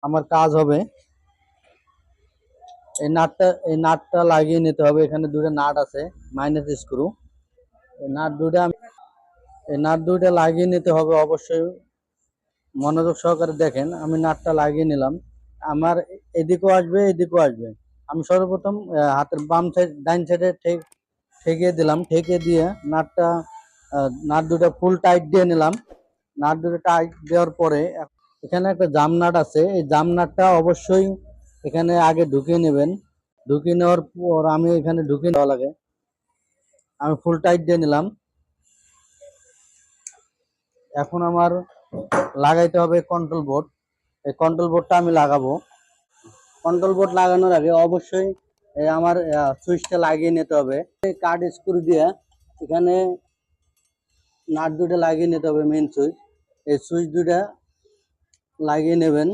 আমার কাজ হবে এই নাটটা লাগিয়ে নিতে হবে। এখানে দুটো নাট আছে, মাইনাস স্ক্রু। এই নাট দুটো এই নাট দুটো লাগিয়ে নিতে হবে অবশ্যই। মনোযোগ সহকারে দেখেন, আমি নাটটা লাগিয়ে নিলাম। আমার এদিকেও আসবে, এদিকেও আসবে। আমি সর্বপ্রথম হাতের বাম সাইড, ডাইন সাইডে ঠেকিয়ে দিলাম। ঠেকিয়ে দিয়ে নাট দুটো ফুল টাইট দিয়ে নিলাম। নাট দুটো টাইট দেওয়ার পরে এখানে একটা জাম নাট আছে, এই জাম নাটটা অবশ্যই এখানে আগে ঢুকিয়ে নেবেন। ঢুকিয়ে নেওয়ার পর আমি এখানে ঢুকিয়ে নেওয়া লাগে, আমি ফুল টাইট দিয়ে নিলাম। এখন আমার লাগাইতে হবে কন্ট্রোল বোর্ড। এই কন্ট্রোল বোর্ডটা আমি লাগাবো। কন্ট্রোল বোর্ড লাগানোর আগে অবশ্যই আমার সুইচটা লাগিয়ে নিতে হবে। কাঠ স্ক্রু দিয়ে এখানে নাট দুটো লাগিয়ে নিতে হবে, মেন সুইচ। এই সুইচ দুটা লাগিয়ে নেবেন।